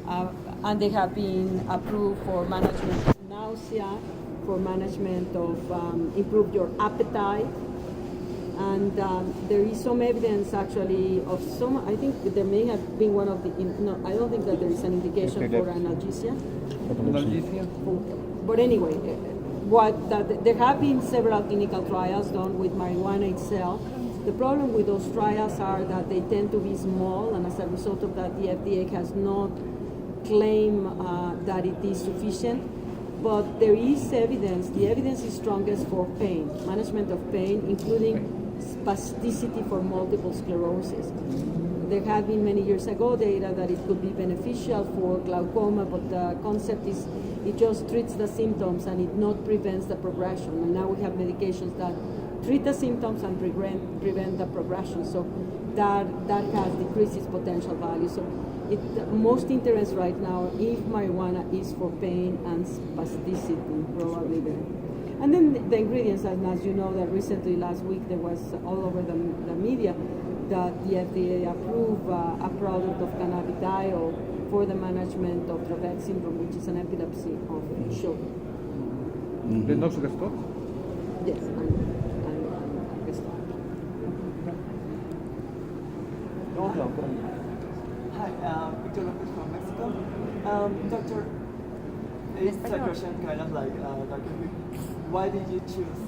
and they have been approved for management of nausea, for management of improve your appetite. And there is some evidence actually of some, I think there may have been one of the, no, I don't think that there is an indication for analgesia. But anyway, there have been several clinical trials done with marijuana itself. The problem with those trials are that they tend to be small, and as a result of that, the FDA has not claimed that it is sufficient. But there is evidence, the evidence is strongest for pain, management of pain, including spasticity for multiple sclerosis. There had been many years ago data that it could be beneficial for glaucoma, but the concept is it just treats the symptoms and it not prevents the progression. And now we have medications that treat the symptoms and prevent the progression. So that has decreased its potential value. So most interest right now, if marijuana is for pain and spasticity, probably there. And then the ingredients, and as you know, that recently last week there was all over the media that the FDA approved a product of cannabidiol for the management of Dravet syndrome, which is an epilepsy of children. The Noxagastor? Yes, I'm Gaston. Hi, Victor Lopez from Mexico. Doctor, it's a question kind of like Dr. Why did you choose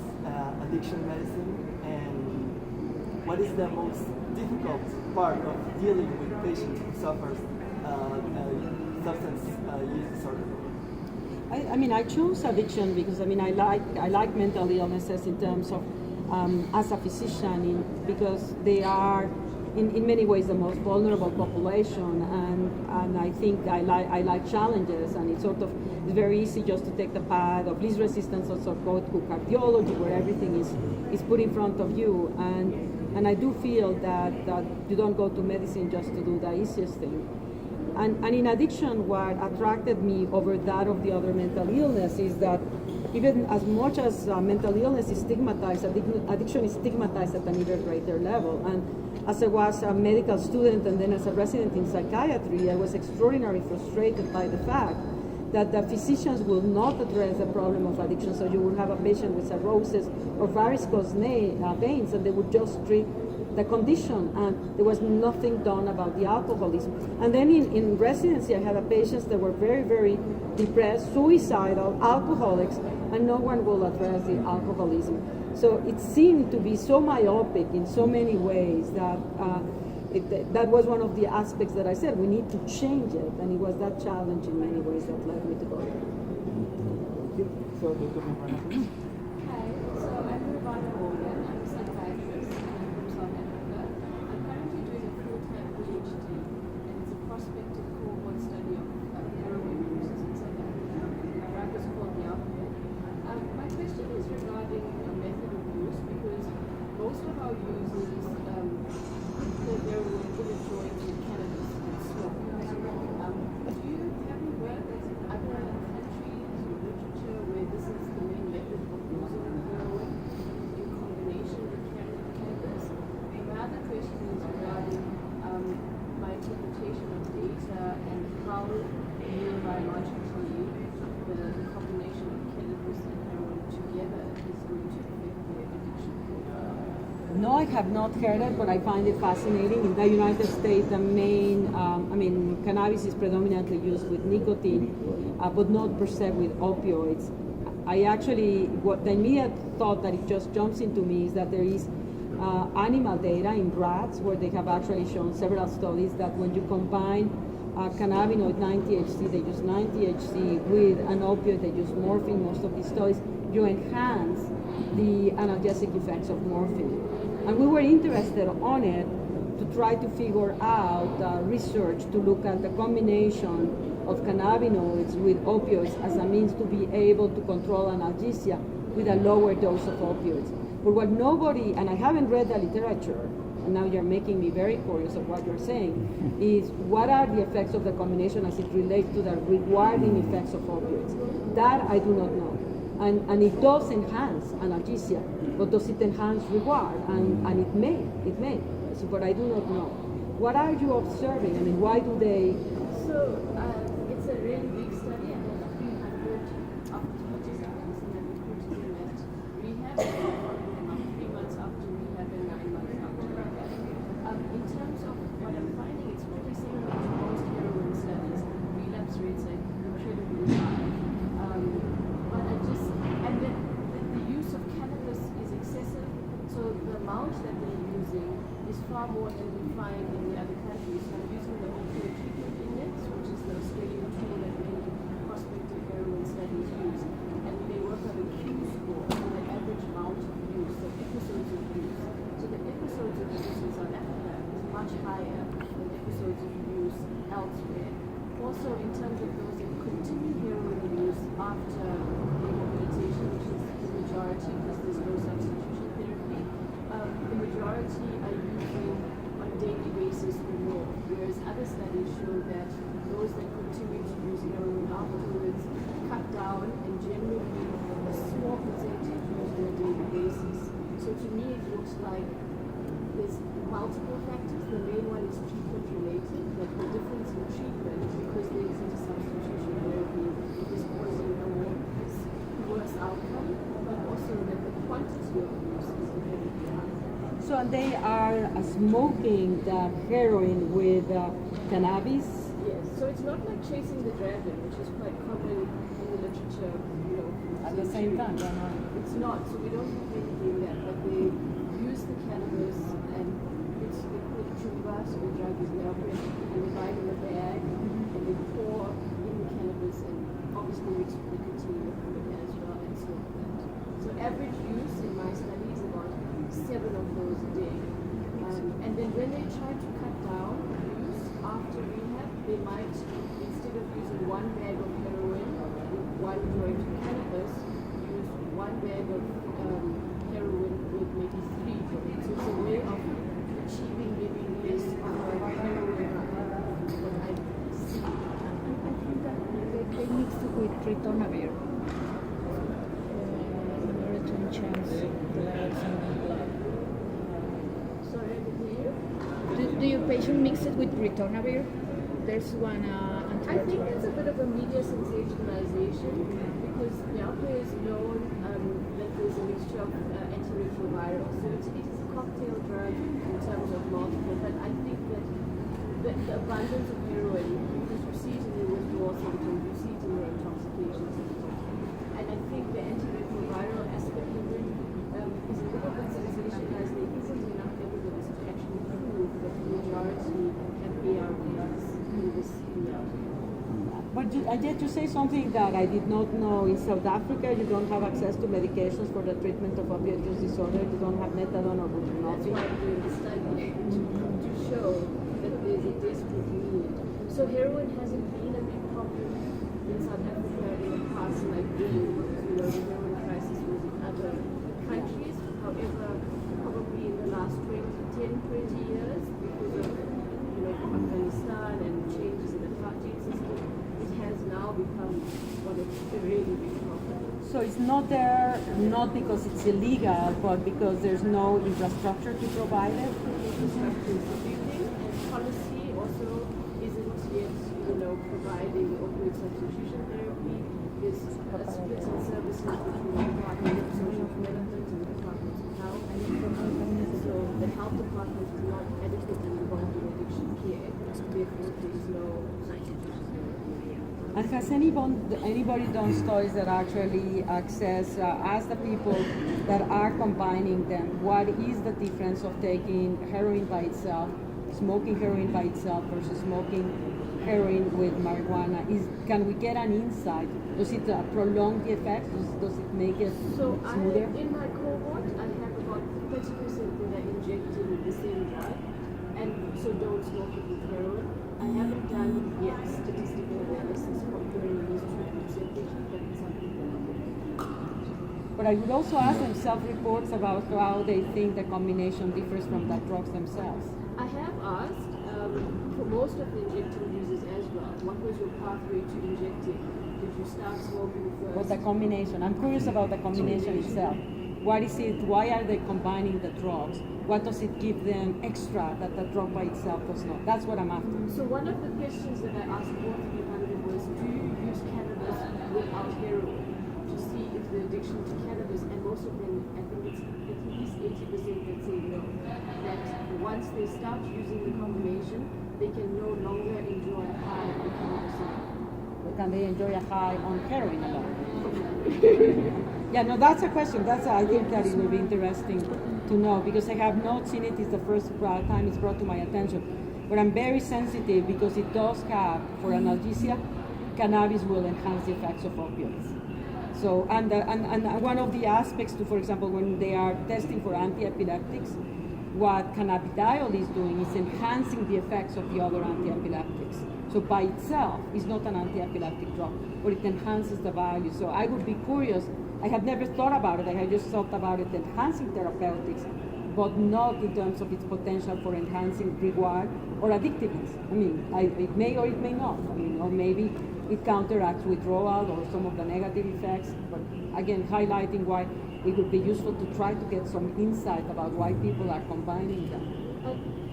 addiction medicine, and what is the most difficult part of dealing with patients who suffers substance use disorder? I mean, I chose addiction because I like mental illnesses in terms of as a physician, because they are in many ways the most vulnerable population, and I think I like challenges, and it's very easy just to take the path of least resistance or so go to cardiology where everything is put in front of you, and I do feel that you don't go to medicine just to do the easiest thing. And in addiction, what attracted me over that of the other mental illness is that even as much as mental illness is stigmatized, addiction is stigmatized at an even greater level. And as I was a medical student and then as a resident in psychiatry, I was extraordinarily frustrated by the fact that the physicians will not address the problem of addiction. So you will have a patient with cirrhosis or varicose veins, and they would just treat the condition, and there was nothing done about the alcoholism. And then in residency, I had patients that were very, very depressed, suicidal, alcoholics, and no one will address the alcoholism. So it seemed to be so myopic in so many ways that that was one of the aspects that I said, we need to change it, and it was that challenge in many ways that led me to go there. So, Dr. Nora. Hi, so I'm Ravana Morgan. I'm a psychiatrist from South Africa. I'm currently doing a full-time PhD, and it's a prospective cohort study of heroin users in South Africa. My lab is called the Alchemist. My question is regarding a method of use, because most of our users they're enjoying cannabis and smoke. Have you read other countries or literature where this is the main method of using heroin in combination with cannabis? And my other question is regarding my interpretation of data and how neurobiologically the combination of cannabis and heroin together is going to affect the addiction profile. No, I have not heard it, but I find it fascinating. In the United States, the main, cannabis is predominantly used with nicotine, but not per se with opioids. What the immediate thought that it just jumps into me is that there is animal data in rats where they have actually shown several studies that when you combine cannabinoid 9-THC, they use 9-THC with an opioid, they use morphine. Most of these studies, you enhance the analgesic effects of morphine. And we were interested on it to try to figure out research to look at the combination of cannabinoids with opioids as a means to be able to control analgesia with a lower dose of opioids. But what nobody, and I haven't read the literature, and now you're making me very curious of what you're saying, is what are the effects of the combination as it relates to the rewarding effects of opioids? That I do not know. And it does enhance analgesia, but does it enhance reward? And it may, so, but I do not know. What are you observing? I mean, why do they? So it's a really big study, and there are 300 of the participants, and then we put them at rehab, and we follow them up 3 months after rehab and 9 months after rehab. In terms of what I'm finding, it's pretty similar to most heroin studies. Relapse rates are incredibly high. But and then the use of cannabis is excessive, so the amount that they're using is far more than we find in the other countries. So I'm using the opioid treatment index, which is the Australian tool that many prospective heroin studies use, and they work on a Q score, so the average amount of use, so episodes of use. So the episodes of use in South Africa is much higher than episodes of use elsewhere. Also, in terms of those that continue heroin use after rehabilitation, which is the majority because there's no substitution therapy, the majority are using on a daily basis or more, whereas other studies show that those that continue to use heroin afterwards cut down and generally a small percentage use on a daily basis. So to me it looks like there's multiple factors. The main one is treatment related, that the difference in treatment, because there isn't a substitution therapy, is causing a worse outcome, but also that the quantity of use is incredibly high. So they are smoking the heroin with cannabis. Yes, so it's not like chasing the dragon, which is quite common in the literature, At the same time, It's not, so we don't have anything that, but they use the cannabis and they call it chumba, so the drug is Nora, and they buy it in a bag, and they pour in the cannabis, and obviously we continue with it as well, and smoke that. So average use in my study is about 7 of those a day. And then when they try to cut down use after rehab, they might, instead of using 1 bag of heroin with 1 joint of cannabis, use 1 bag of heroin with maybe 3 joints. So it's a way of achieving maybe less of a heroin than I see. I think that they mix it with ritonavir in order to enhance the levels. Sorry, I didn't hear you. Do your patient mix it with ritonavir? There's one I think it's a bit of a media sensationalization because now there is known that there's a mixture of antiretroviral. So it is a cocktail drug in terms of multiple, but I think that the abundance of heroin, because you see it in the withdrawal symptoms, you see it in the intoxication symptoms. And I think the antiretroviral aspect of it is a little bit sensationalized. There isn't enough evidence to actually prove that the majority have ARVs in this area. But I did to say something that I did not know. In South Africa, you don't have access to medications for the treatment of opioid use disorder. You don't have methadone or That's buprenorphine. why I'm doing the study to show that there's a desperate need. So heroin hasn't been a big problem in South Africa in the past, like the heroin crisis was in other countries. However, probably in the last 10-20 years, because of Afghanistan and changes in the apartheid system, it has now become one of the really big problems. So it's not there, not because it's illegal, but because there's no infrastructure to provide it. Infrastructure is the building, and policy also isn't yet, providing opioid substitution therapy. There's splits in services between the Department of Social Development and the Department of Health. And so the health department is not adequately involved in addiction care. Therefore, there's no substitution therapy. And has anybody done studies that actually ask the people that are combining them, what is the difference of taking heroin by itself, smoking heroin by itself versus smoking heroin with marijuana? Can we get an insight? Does it prolong the effect? Does it make it smoother? In my cohort, I have about 30% that are injecting the same drug, and so don't smoke it with heroin. I haven't done yet statistical analysis comparing these two percentages, but it's something that I'm looking at. But I would also ask them self-reports about how they think the combination differs from the drugs themselves. I have asked for most of the injecting users as well, what was your pathway to injecting? Did you start smoking first? What's the combination? I'm curious about the combination itself. What is it? Why are they combining the drugs? What does it give them extra that the drug by itself does not? That's what I'm after. So one of the questions that I asked all the addiction to cannabis, and most of them, I think it's at least 80% that say no. That once they start using the combination, they can no longer enjoy a high on cannabis alone. But can they enjoy a high on heroin alone? Yeah, no, that's a question. I think that it will be interesting to know, because I have not seen it. It's the first time it's brought to my attention. But I'm very sensitive because it does have, for analgesia, cannabis will enhance the effects of opioids. So, and one of the aspects to, for example, when they are testing for anti-epileptics, what cannabidiol is doing is enhancing the effects of the other anti-epileptics. So by itself, it's not an anti-epileptic drug, but it enhances the value. So I would be curious. I have never thought about it. I have just thought about it enhancing therapeutics, but not in terms of its potential for enhancing reward or addictiveness. I mean, it may or it may not. I mean, or maybe it counteracts withdrawal or some of the negative effects. But again, highlighting why it would be useful to try to get some insight about why people are combining them.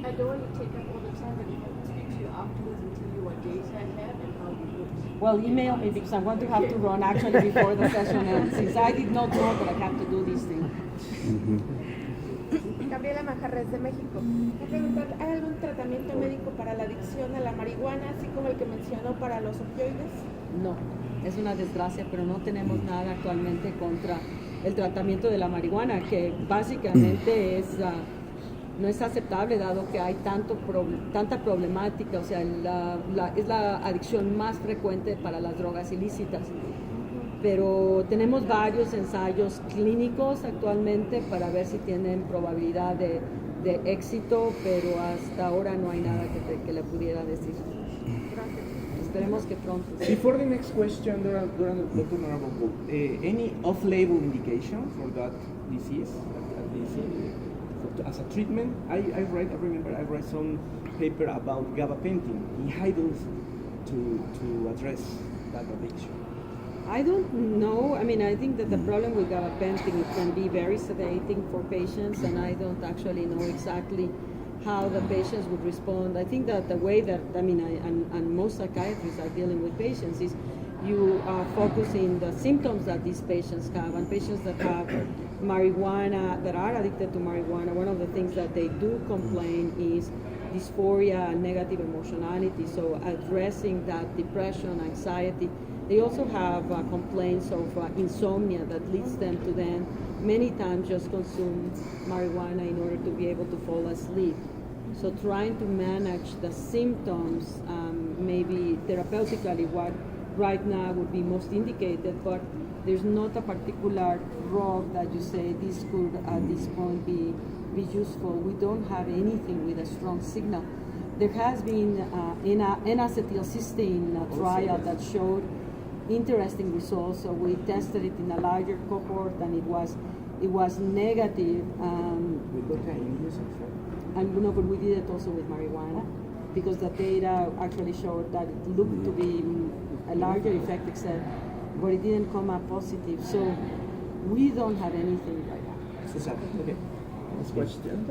I don't want to take up all the time, but if I can speak to you afterwards and tell you what data I have and how it works. Well, email me, because I'm going to have to run actually before the session ends, since I did not know that I have to do this thing. Gabriela Manjarres de México. Me preguntar, ¿hay algún tratamiento médico para la adicción a la marihuana, así como el que mencionó para los opioides? No, es una desgracia, pero no tenemos nada actualmente contra el tratamiento de la marihuana, que básicamente no es aceptable, dado que hay tanta problemática. O sea, es la adicción más frecuente para las drogas ilícitas. Pero tenemos varios ensayos clínicos actualmente para ver si tienen probabilidad de éxito, pero hasta ahora no hay nada que le pudiera decir. Gracias. Esperemos que pronto. Before the next question, Dr. Nora Volkow, any off-label indication for that disease, as a treatment? I remember I read some paper about gabapentin in high dose to address that addiction. I don't know. I mean, I think that the problem with gabapentin, it can be very sedating for patients, and I don't actually know exactly how the patients would respond. I think that the way that, and most psychiatrists are dealing with patients is you are focusing the symptoms that these patients have, and patients that have marijuana, that are addicted to marijuana, one of the things that they do complain is dysphoria and negative emotionality. So addressing that depression, anxiety. They also have complaints of insomnia that leads them to then many times just consume marijuana in order to be able to fall asleep. So trying to manage the symptoms, maybe therapeutically, what right now would be most indicated, but there's not a particular drug that you say this could at this point be useful. We don't have anything with a strong signal. There has been N-acetylcysteine trial that showed interesting results. So we tested it in a larger cohort, and it was negative. With cocaine use, and but we did it also with marijuana, because the data actually showed that it looked to be a larger effect, except, but it didn't come up positive. So we don't have anything right now. So sad. Okay. Next question.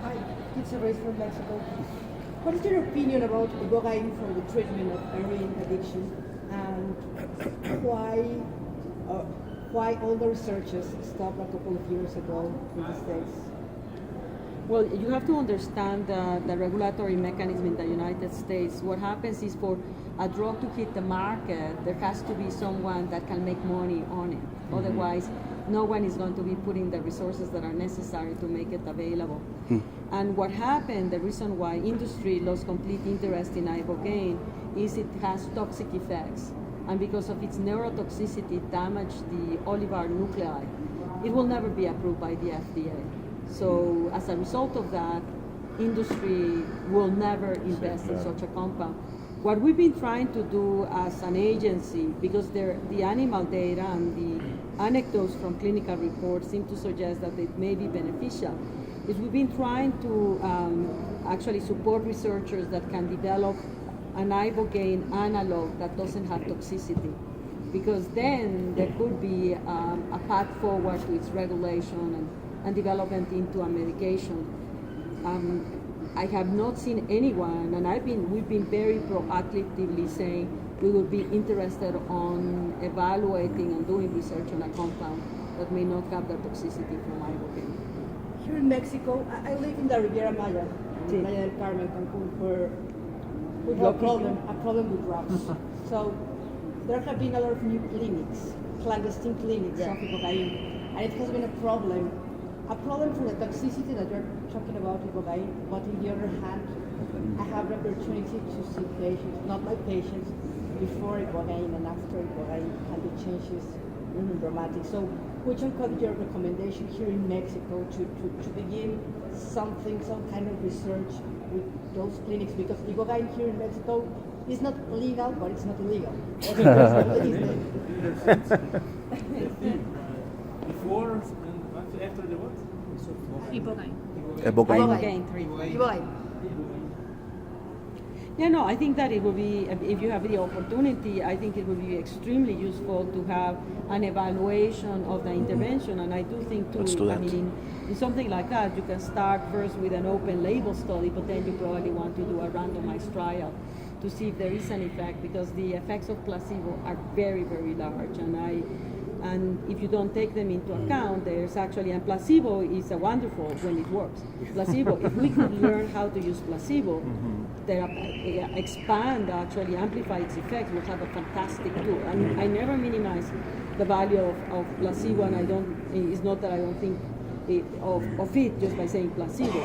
Hi, it's a race from Mexico. What is your opinion about going for the treatment of heroin addiction, and why all the researchers stopped a couple of years ago in the States? Well, you have to understand the regulatory mechanism in the United States. What happens is, for a drug to hit the market, there has to be someone that can make money on it. Mm-hmm. Otherwise, no one is going to be putting the resources that are necessary to make it available. And what happened, the reason why industry lost complete interest in ibogaine is it has toxic effects. And because of its neurotoxicity, it damaged the olivar nuclei. It will never be approved by the FDA. So as a result of that, industry will never invest in such a compound. What we've been trying to do as an agency, because the animal data and the anecdotes from clinical reports seem to suggest that it may be beneficial, is we've been trying to actually support researchers that can develop an ibogaine analog that doesn't have toxicity, because then there could be a path forward to its regulation and development into a medication. I have not seen anyone, and we've been very proactively saying we would be interested on evaluating and doing research on a compound that may not have the toxicity from ibogaine. Here in Mexico, I live in the Riviera Maya, Sí. Playa del Carmen, Cancun, where we have a problem with drugs. So there have been a lot of new clinics, clandestine clinics of ibogaine, and it has been a problem from the toxicity that you're talking about ibogaine, but on the other hand, I have the opportunity to see patients, not my patients, before ibogaine and after ibogaine, and the changes dramatic. So which one could be your recommendation here in Mexico to begin some kind of research with those clinics? Because ibogaine here in Mexico is not legal, but it's not illegal. Before and after the what? Ibogaine. Ibogaine 3. Ibogaine. Yeah, no, I think that it would be, if you have the opportunity, I think it would be extremely useful to have an evaluation of the intervention. And I do think too, Let's do that. I mean, in something like that, you can start first with an open label study, but then you probably want to do a randomized trial to see if there is an effect, because the effects of placebo are very, very large. And if you don't take them into account, there's actually, and placebo is a wonderful when it works. Placebo, if we could learn how to use placebo, expand, actually amplify its effects, we'll have a fantastic tool. And I never minimize the value of placebo, and it's not that I don't think of it just by saying placebo.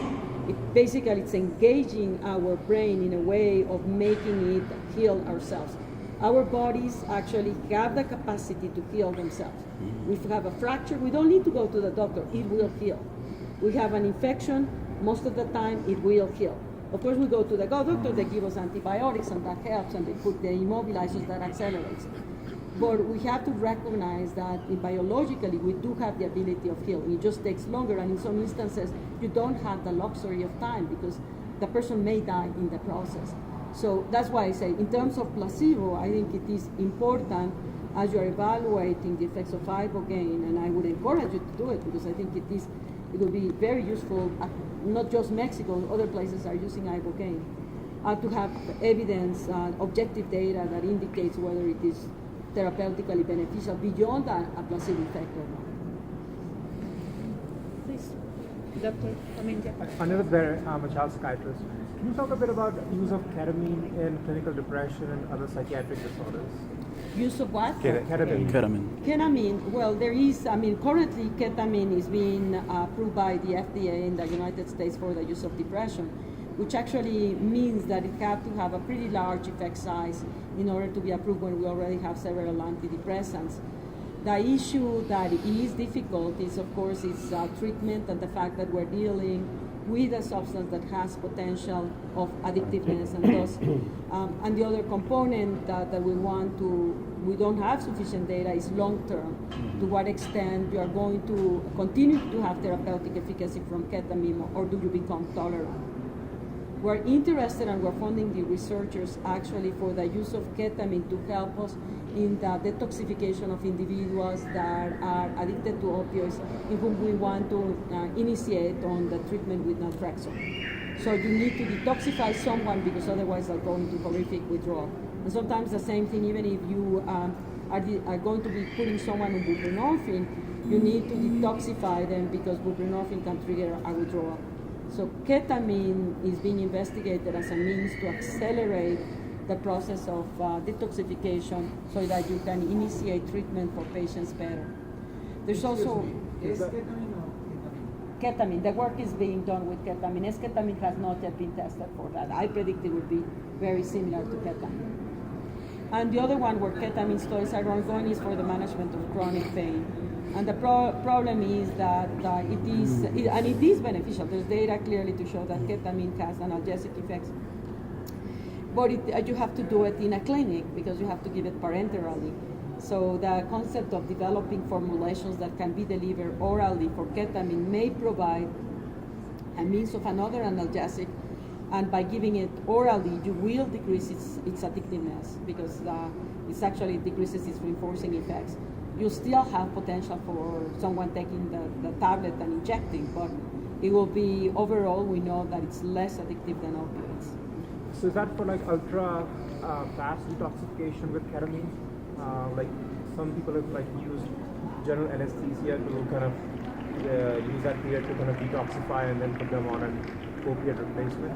Basically, it's engaging our brain in a way of making it heal ourselves. Our bodies actually have the capacity to heal themselves. If we have a fracture, we don't need to go to the doctor, it will heal. We have an infection, most of the time it will heal. Of course, we go to the doctor, they give us antibiotics, and that helps, and they put the immobilizers, that accelerates. But we have to recognize that biologically we do have the ability of healing. It just takes longer, and in some instances you don't have the luxury of time because the person may die in the process. So that's why I say, in terms of placebo, I think it is important as you're evaluating the effects of ibogaine, and I would encourage you to do it because I think it will be very useful, not just Mexico, other places are using ibogaine, to have evidence, objective data that indicates whether it is therapeutically beneficial beyond a placebo effect or not. Please, Dr. Amindia. Another I'm a child psychiatrist. Can you talk a bit about the use of ketamine in clinical depression and other psychiatric disorders? Use of what? Ketamine. Ketamine, well, there is, currently ketamine is being approved by the FDA in the United States for the use of depression, which actually means that it has to have a pretty large effect size in order to be approved when we already have several antidepressants. The issue that is difficult is, of course, its treatment and the fact that we're dealing with a substance that has potential of addictiveness, and thus, and the other component that we don't have sufficient data is long-term. To what extent you are going to continue to have therapeutic efficacy from ketamine, or do you become tolerant? We're interested and we're funding the researchers actually for the use of ketamine to help us in the detoxification of individuals that are addicted to opioids, in whom we want to initiate on the treatment with naltrexone. So you need to detoxify someone because otherwise they'll go into horrific withdrawal. And sometimes the same thing, even if you are going to be putting someone on buprenorphine, you need to detoxify them because buprenorphine can trigger a withdrawal. So ketamine is being investigated as a means to accelerate the process of detoxification so that you can initiate treatment for patients better. There's also ketamine. The work is being done with ketamine. Esketamine has not yet been tested for that. I predict it would be very similar to ketamine. And the other one where ketamine studies are ongoing is for the management of chronic pain. And the problem is that it is beneficial. There's data clearly to show that ketamine has analgesic effects. But you have to do it in a clinic because you have to give it parenterally. So the concept of developing formulations that can be delivered orally for ketamine may provide a means of another analgesic, and by giving it orally, you will decrease its addictiveness because it actually decreases its reinforcing effects. You still have potential for someone taking the tablet and injecting, but it will be, overall, we know that it's less addictive than opioids. So is that for like ultra fast detoxification with ketamine? Like some people have like used general anesthesia to kind of use that period to kind of detoxify and then put them on an opiate replacement.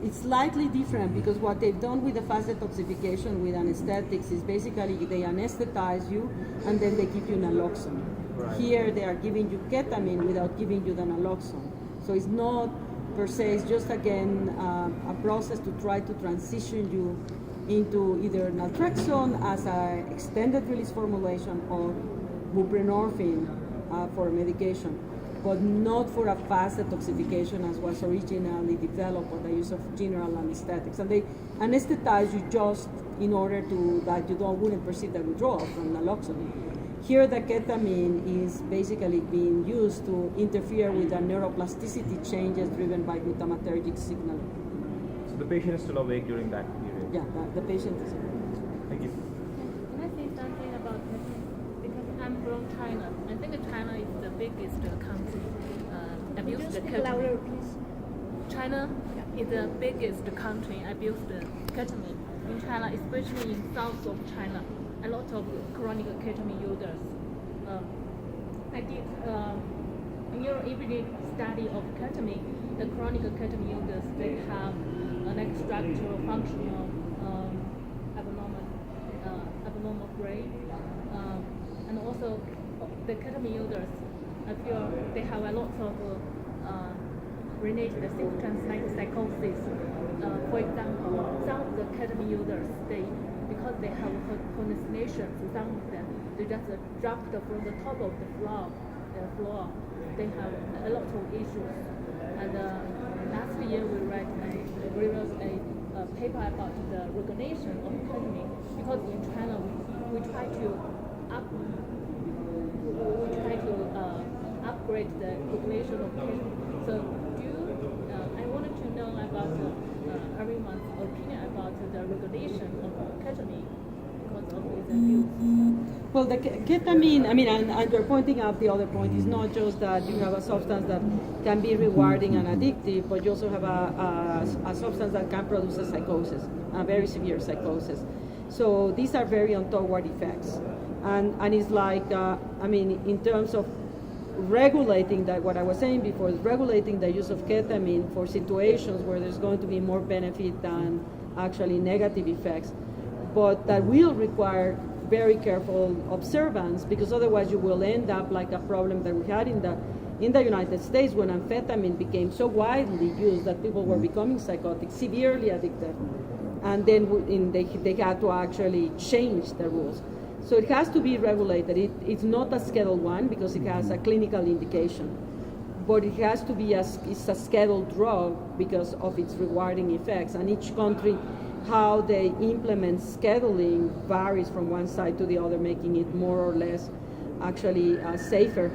It's slightly different because what they've done with the fast detoxification with anesthetics is basically they anesthetize you and then they give you naloxone. Right. Here they are giving you ketamine without giving you the naloxone. So it's not per se, it's just again a process to try to transition you into either naltrexone as an extended release formulation or buprenorphine for medication, but not for a fast detoxification as was originally developed for the use of general anesthetics. And they anesthetize you just in order to that you wouldn't perceive the withdrawal from naloxone. Here the ketamine is basically being used to interfere with the neuroplasticity changes driven by glutamatergic signaling. So the patient is still awake during that period? Yeah, the patient is awake. Thank you. Can I say something about because I'm from China. I think China is the biggest country abuse the louder, ketamine. please. China is the biggest country abuse the ketamine. In China, especially in south of China, a lot of chronic ketamine users. I did neuroepidemic study of ketamine. The chronic ketamine users, they have like structural, functional, abnormal brain, and also the ketamine users, I feel they have a lot of related symptoms like psychosis. For example, some of the ketamine users, because they have hallucinations, some of them they just dropped from the top of the floor. They have a lot of issues. And last year we wrote a paper about the regulation of ketamine, because in China we try to upgrade the regulation of ketamine. So I wanted to know about everyone's opinion about the regulation of ketamine because of its abuse. Well, the ketamine, I mean, and you're pointing out the other point, is not just that you have a substance that can be rewarding and addictive, but you also have a substance that can produce a psychosis, a very severe psychosis. So these are very untoward effects. And it's like, I mean, in terms of regulating that, what I was saying before, is regulating the use of ketamine for situations where there's going to be more benefit than actually negative effects. But that will require very careful observance, because otherwise you will end up like a problem that we had in the United States when amphetamine became so widely used that people were becoming psychotic, severely addicted, and then they had to actually change the rules. So it has to be regulated. It's not a Schedule 1 because it has a clinical indication, but it has to be it's a scheduled drug because of its rewarding effects. And each country, how they implement scheduling varies from one side to the other, making it more or less actually safer.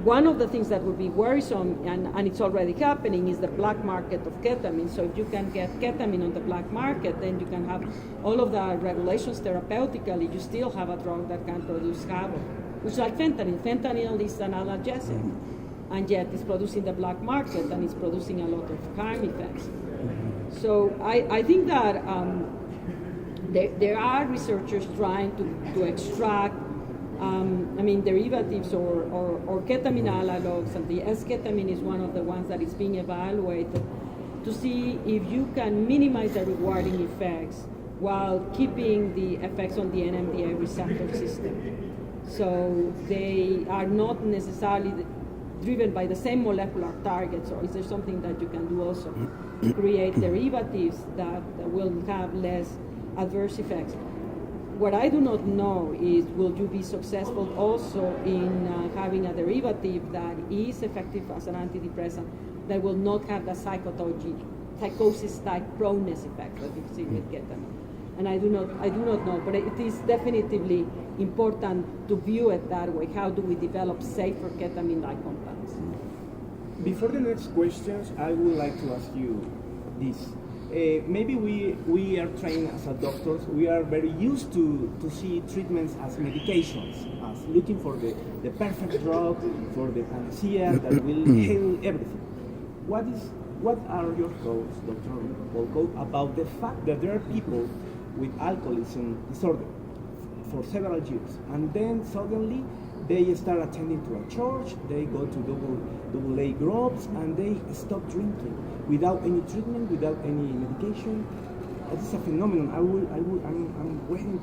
One of the things that would be worrisome, and it's already happening, is the black market of ketamine. So if you can get ketamine on the black market, then you can have all of the regulations therapeutically. You still have a drug that can produce havoc, which is like fentanyl. Fentanyl is an analgesic, and yet it's producing the black market, and it's producing a lot of harm effects. So I think that there are researchers trying to extract derivatives or ketamine analogs, and the S-ketamine is one of the ones that is being evaluated to see if you can minimize the rewarding effects while keeping the effects on the NMDA receptor system. So they are not necessarily driven by the same molecular targets, or is there something that you can do also to create derivatives that will have less adverse effects? What I do not know is, will you be successful also in having a derivative that is effective as an antidepressant that will not have the psychosis-type proneness effect that you see with ketamine? And I do not know, but it is definitively important to view it that way. How do we develop safer ketamine-like compounds? Before the next questions, I would like to ask you this. maybe we are trained as a doctors. We are very used to see treatments as medications, as looking for the perfect drug, for the panacea that will heal everything. What are your thoughts, Dr. Volkow, about the fact that there are people with alcoholism disorder for several years, and then suddenly they start attending to a church, they go to double A groups, and they stop drinking without any treatment, without any medication? This is a phenomenon. I'm waiting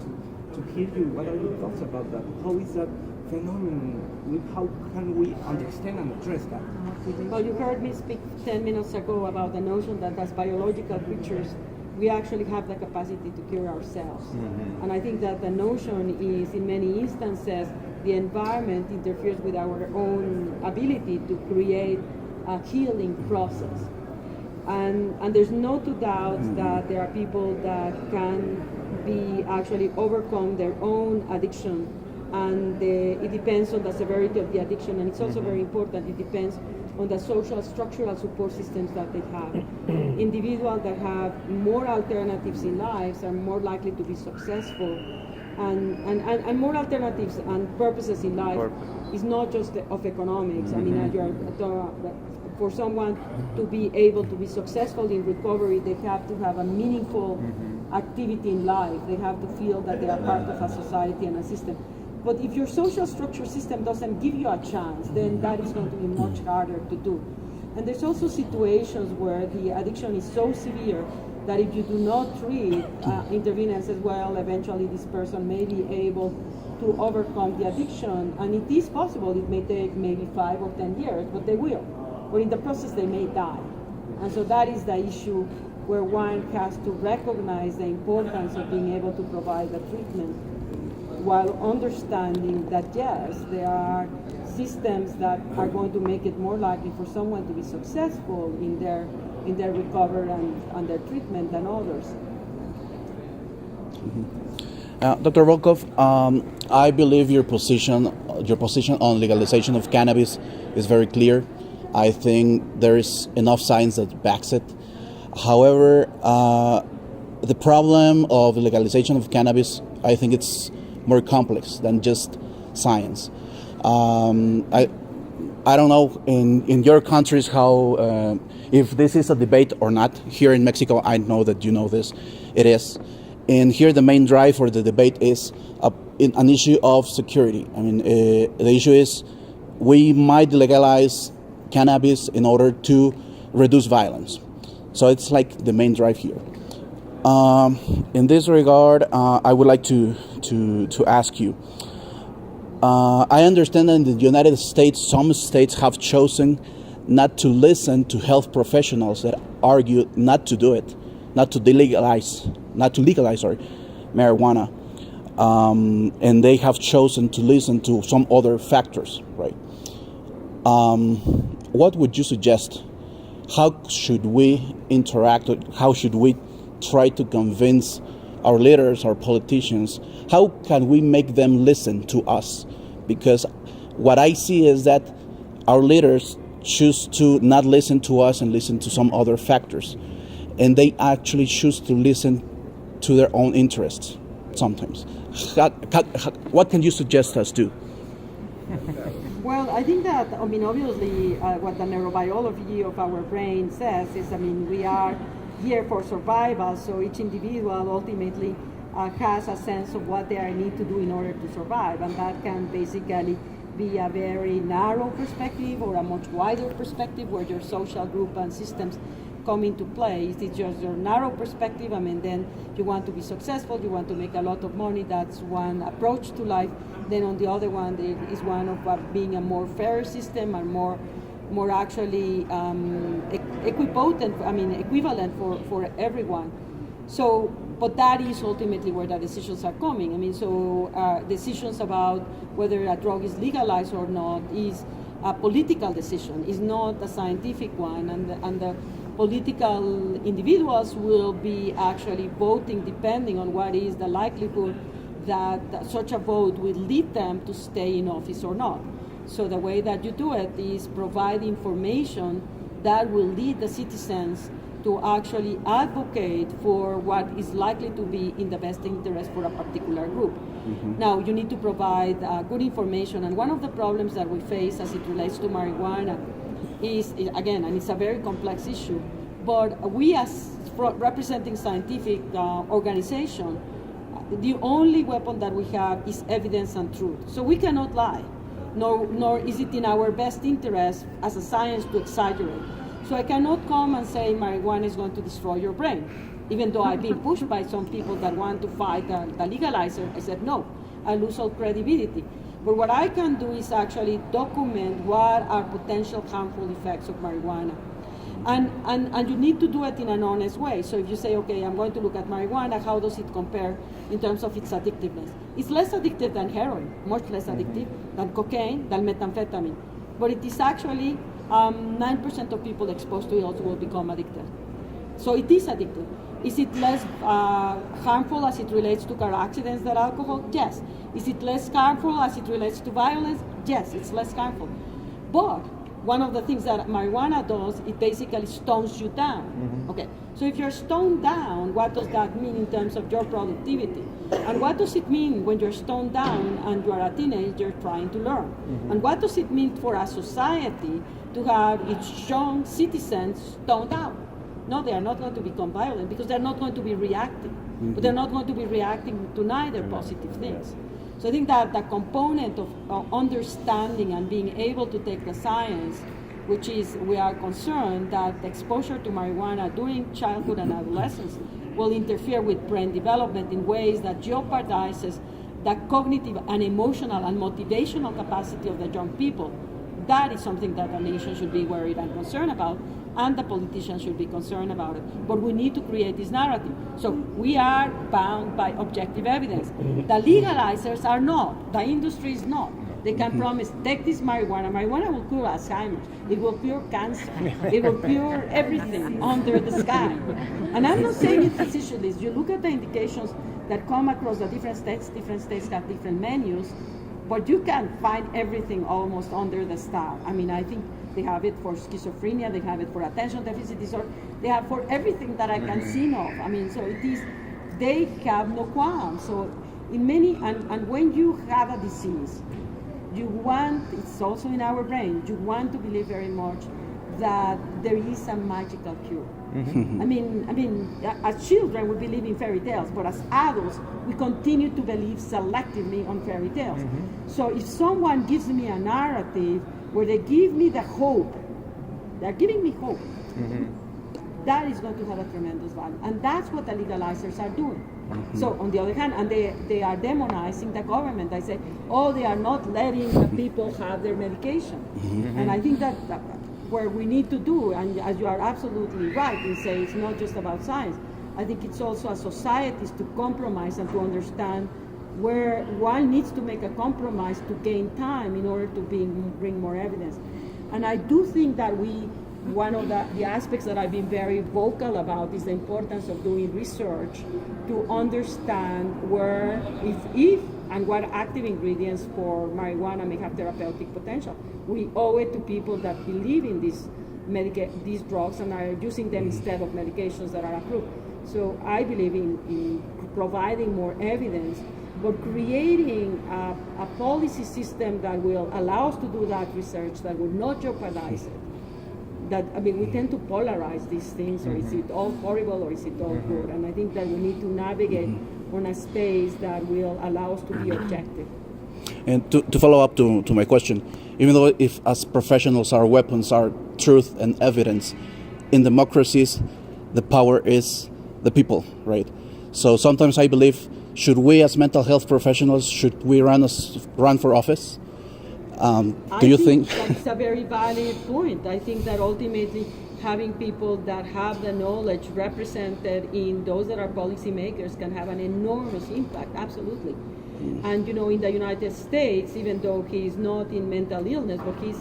to hear you. What are your thoughts about that? How is that phenomenon? How can we understand and address that? Well, you heard me speak 10 minutes ago about the notion that as biological creatures, we actually have the capacity to cure ourselves. Mm-hmm. And I think that the notion is, in many instances, the environment interferes with our own ability to create a healing process. And there's no doubt that there are people that can be actually overcome their own addiction, and it depends on the severity of the addiction, and it's also very important, it depends on the social structural support systems that they have. Individuals that have more alternatives in lives are more likely to be successful, and more alternatives and purposes in life is not just of economics. I mean, for someone to be able to be successful in recovery, they have to have a meaningful activity in life. They have to feel that they are part of a society and a system. But if your social structure system doesn't give you a chance, then that is going to be much harder to do. And there's also situations where the addiction is so severe that if you do not treat, intervene and says, well, eventually this person may be able to overcome the addiction, and it is possible. It may take maybe 5 or 10 years, but they will. But in the process, they may die. And so that is the issue where one has to recognize the importance of being able to provide the treatment, while understanding that, yes, there are systems that are going to make it more likely for someone to be successful in their recovery and their treatment than others. Dr. Volkow, I believe your position on legalization of cannabis is very clear. I think there is enough science that backs it. However, the problem of legalization of cannabis, I think it's more complex than just science. I don't know in your countries how if this is a debate or not. Here in Mexico, I know that you know this. It is. And here the main drive for the debate is an issue of security. I mean, the issue is we might legalize cannabis in order to reduce violence. So it's like the main drive here. In this regard, I would like to ask you. I understand that in the United States, some states have chosen not to listen to health professionals that argue not to do it, not to legalize marijuana, and they have chosen to listen to some other factors, right? What would you suggest? How should we interact? How should we try to convince our leaders, our politicians? How can we make them listen to us? Because what I see is that our leaders choose to not listen to us and listen to some other factors. And they actually choose to listen to their own interests sometimes. What can you suggest us do? Well, I think that, I mean, obviously, what the neurobiology of our brain says is, I mean, we are here for survival, so each individual ultimately has a sense of what they need to do in order to survive, and that can basically be a very narrow perspective or a much wider perspective where your social group and systems come into play. If it's just your narrow perspective, I mean, then you want to be successful, you want to make a lot of money, that's one approach to life. Then on the other one is one of being a more fair system and more actually equivalent for everyone. So, but that is ultimately where the decisions are coming. I mean, so decisions about whether a drug is legalized or not is a political decision, is not a scientific one, and the political individuals will be actually voting depending on what is the likelihood that such a vote will lead them to stay in office or not. So the way that you do it is provide information that will lead the citizens to actually advocate for what is likely to be in the best interest for a particular group. Now, you need to provide good information, and one of the problems that we face as it relates to marijuana is, again, and it's a very complex issue, but we as representing scientific organization, the only weapon that we have is evidence and truth. So we cannot lie, nor is it in our best interest as a science to exaggerate. So I cannot come and say marijuana is going to destroy your brain. Even though I've been pushed by some people that want to fight the legalizer, I said no, I lose all credibility. But what I can do is actually document what are potential harmful effects of marijuana. And you need to do it in an honest way. So if you say, okay, I'm going to look at marijuana, how does it compare in terms of its addictiveness? It's less addictive than heroin, much less addictive than cocaine, than methamphetamine. But it is actually 9% of people exposed to it also will become addicted. So it is addictive. Is it less harmful as it relates to car accidents than alcohol? Yes. Is it less harmful as it relates to violence? Yes, it's less harmful. But one of the things that marijuana does, it basically stones you down. Okay, so if you're stoned down, what does that mean in terms of your productivity? And what does it mean when you're stoned down and you're a teenager trying to learn? And what does it mean for a society to have its young citizens stoned out? No, they are not going to become violent because they're not going to be reacting. But they're not going to be reacting to neither positive things. So I think that the component of understanding and being able to take the science, which is we are concerned that the exposure to marijuana during childhood and adolescence will interfere with brain development in ways that jeopardizes the cognitive and emotional and motivational capacity of the young people. That is something that the nation should be worried and concerned about, and the politicians should be concerned about it. But we need to create this narrative. So we are bound by objective evidence. The legalizers are not. The industry is not. They can promise, take this marijuana. Marijuana will cure Alzheimer's. It will cure cancer. It will cure everything under the sky. And I'm not saying it facetiously. You look at the indications that come across the different states have different menus, but you can find everything almost under the star. I mean, I think they have it for schizophrenia, they have it for attention deficit disorder, they have for everything that I can think of. I mean, so it is, they have no qualms. So in many, and when you have a disease, you want, it's also in our brain, you want to believe very much that there is a magical cure. I mean, as children we believe in fairy tales, but as adults we continue to believe selectively on fairy tales. So if someone gives me a narrative where they give me the hope, they're giving me hope, that is going to have a tremendous value. And that's what the legalizers are doing. So on the other hand, and they are demonizing the government. I say, oh, they are not letting the people have their medication. And I think that where we need to do, and as you are absolutely right in saying it's not just about science, I think it's also as societies to compromise and to understand where one needs to make a compromise to gain time in order to bring more evidence. And I do think that one of the aspects that I've been very vocal about is the importance of doing research to understand where, if and what active ingredients for marijuana may have therapeutic potential. We owe it to people that believe in these drugs and are using them instead of medications that are approved. So I believe in providing more evidence, but creating a policy system that will allow us to do that research, that will not jeopardize it. We tend to polarize these things, or is it all horrible or is it all good? And I think that we need to navigate on a space that will allow us to be objective. And to follow up to my question, even though if as professionals our weapons are truth and evidence, in democracies the power is the people, right? So sometimes I believe, should we as mental health professionals, should we run for office? Do you think that's a very valid point? I think that ultimately having people that have the knowledge represented in those that are policymakers can have an enormous impact, absolutely. And in the United States, even though he's not in mental illness, but he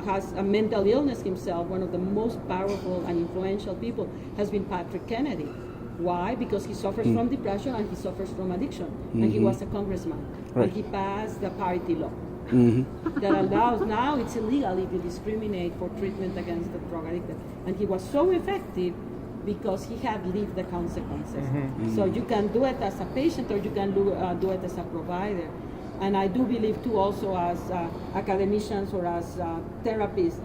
has a mental illness himself, one of the most powerful and influential people has been Patrick Kennedy. Why? Because he suffers from depression and he suffers from addiction. And he was a congressman. Right. And he passed the parity law. that allows, now it's illegal if you discriminate for treatment against the drug addicted. And he was so effective because he had lived the consequences. So you can do it as a patient or you can do it as a provider. And I do believe too also as academicians or as therapists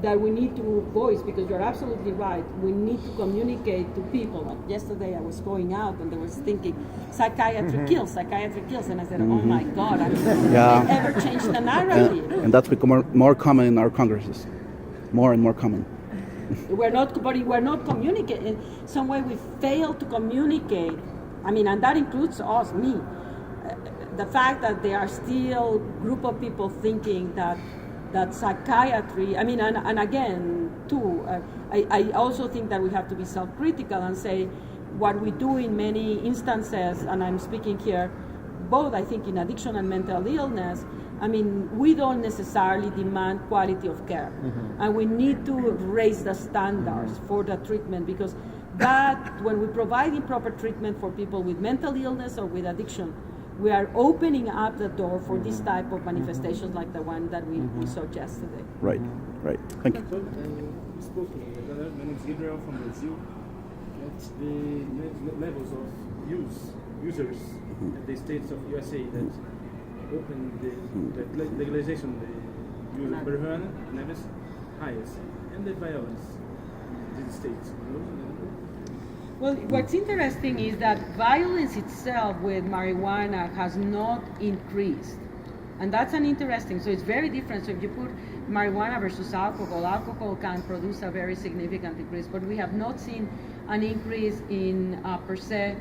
that we need to voice, because you're absolutely right, we need to communicate to people. Like yesterday I was going out and they was thinking, psychiatry kills, and I said, oh my God, I mean, ever change the narrative? And that's become more common in our congresses, more and more common. We're not communicating. In some way we fail to communicate. I mean, and that includes us, me. The fact that there are still group of people thinking that psychiatry, I mean, and again, too, I also think that we have to be self-critical and say what we do in many instances, and I'm speaking here both, I think, in addiction and mental illness, I mean, we don't necessarily demand quality of care. And we need to raise the standards for the treatment, because that, when we provide improper treatment for people with mental illness or with addiction, we are opening up the door for this type of manifestations like the one that we saw yesterday. Right. Thank you. So, we spoke together. My name is Gabriel from Brazil. At the levels of users at the states of USA that opened the legalization of the use of marijuana, cannabis, highest, and the violence in these states. Well, what's interesting is that violence itself with marijuana has not increased. And that's an interesting, so it's very different. So if you put marijuana versus alcohol can produce a very significant increase, but we have not seen an increase in per se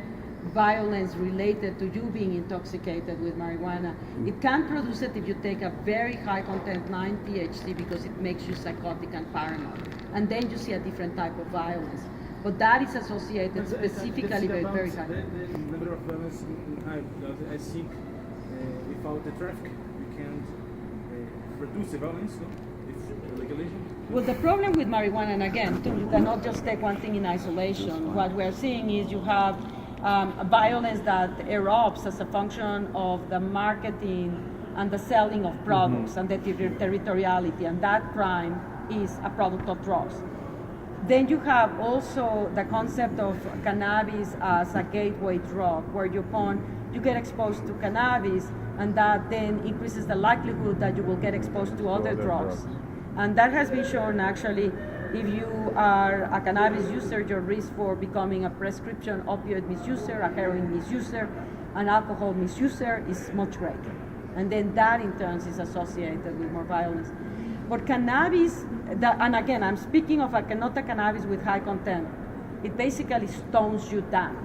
violence related to you being intoxicated with marijuana. It can produce it if you take a very high content 9 THC because it makes you psychotic and paranoid. And then you see a different type of violence. But that is associated specifically with very high. The number of violence in high, because I think without the traffic, we can't reduce the violence, no? If legalization. Well, the problem with marijuana, and again, you cannot just take one thing in isolation. What we're seeing is you have violence that erupts as a function of the marketing and the selling of products and the territoriality, and that crime is a product of drugs. Then you have also the concept of cannabis as a gateway drug, where you get exposed to cannabis, and that then increases the likelihood that you will get exposed to other drugs. And that has been shown actually, if you are a cannabis user, your risk for becoming a prescription opioid misuser, a heroin misuser, an alcohol misuser is much greater. And then that in turn is associated with more violence. But cannabis, and again, I'm speaking of not a cannabis with high content. It basically stones you down.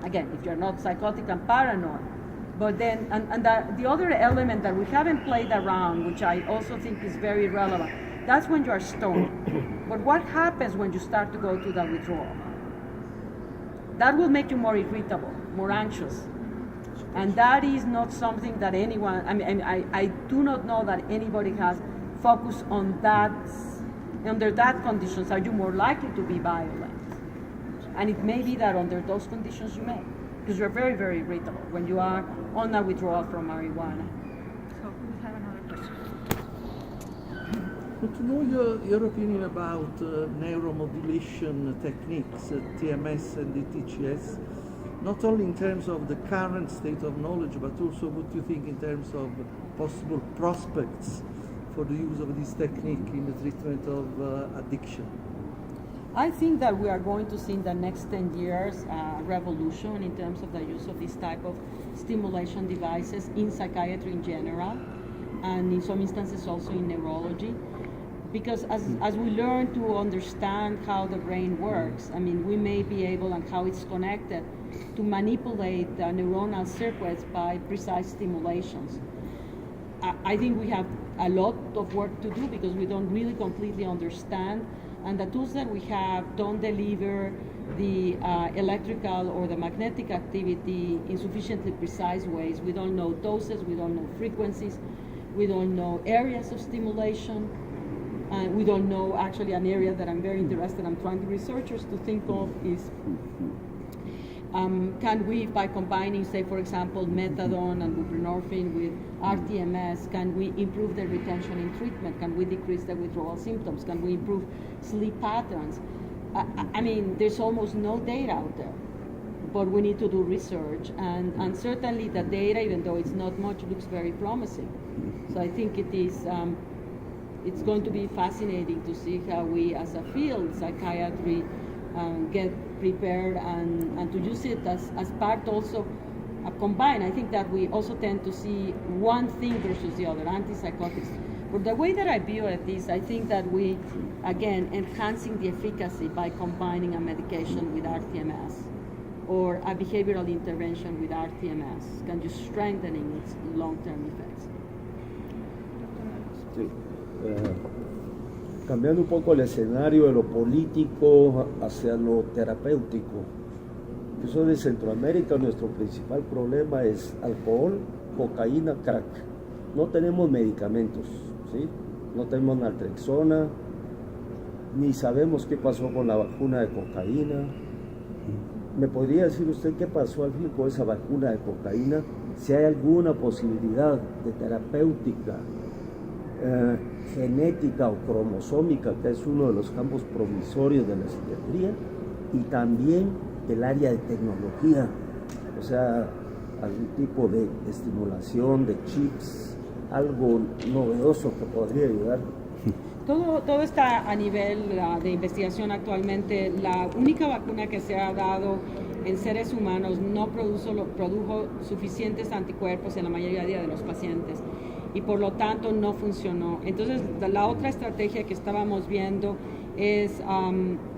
Again, if you're not psychotic and paranoid. But then, and the other element that we haven't played around, which I also think is very relevant, that's when you are stoned. But what happens when you start to go to the withdrawal? That will make you more irritable, more anxious. And that is not something that anyone, I do not know that anybody has focused on that. Under that conditions, are you more likely to be violent? And it may be that under those conditions you may, because you're very, very irritable when you are on a withdrawal from marijuana. So we have another question. To know your opinion about neuromodulation techniques, TMS and DTGS, not only in terms of the current state of knowledge, but also what you think in terms of possible prospects for the use of this technique in the treatment of addiction. I think that we are going to see in the next 10 years a revolution in terms of the use of this type of stimulation devices in psychiatry in general, and in some instances also in neurology. Because as we learn to understand how the brain works, we may be able, and how it's connected, to manipulate the neuronal circuits by precise stimulations. I think we have a lot of work to do because we don't really completely understand, and the tools that we have don't deliver the electrical or the magnetic activity in sufficiently precise ways. We don't know doses, we don't know frequencies, we don't know areas of stimulation. We don't know, actually, an area that I'm very interested in, I'm trying to researchers to think of is Can we, by combining, say, for example, methadone and buprenorphine with rTMS, can we improve the retention in treatment? Can we decrease the withdrawal symptoms? Can we improve sleep patterns? I mean, there's almost no data out there, but we need to do research. And certainly the data, even though it's not much, looks very promising. So I think it is, it's going to be fascinating to see how we, as a field, psychiatry, get prepared and to use it as part also combined. I think that we also tend to see one thing versus the other, antipsychotics. But the way that I view it is, I think that we, again, enhancing the efficacy by combining a medication with rTMS or a behavioral intervention with rTMS, can just strengthening its long-term effects. Sí. Cambiando un poco el escenario de lo político hacia lo terapéutico. Eso de Centroamérica, nuestro principal problema es alcohol, cocaína, crack. No tenemos medicamentos, ¿sí? No tenemos naltrexona, ni sabemos qué pasó con la vacuna de cocaína. ¿Me podría decir usted qué pasó al fin con esa vacuna de cocaína? Si hay alguna posibilidad de terapéutica, genética o cromosómica, que es uno de los campos promisorios de la psiquiatría, y también el área de tecnología, o sea, algún tipo de estimulación de chips, algo novedoso que podría ayudar. Todo está a nivel de investigación actualmente. La única vacuna que se ha dado en seres humanos no produjo suficientes anticuerpos en la mayoría de los pacientes y por lo tanto no funcionó. Entonces la otra estrategia que estábamos viendo es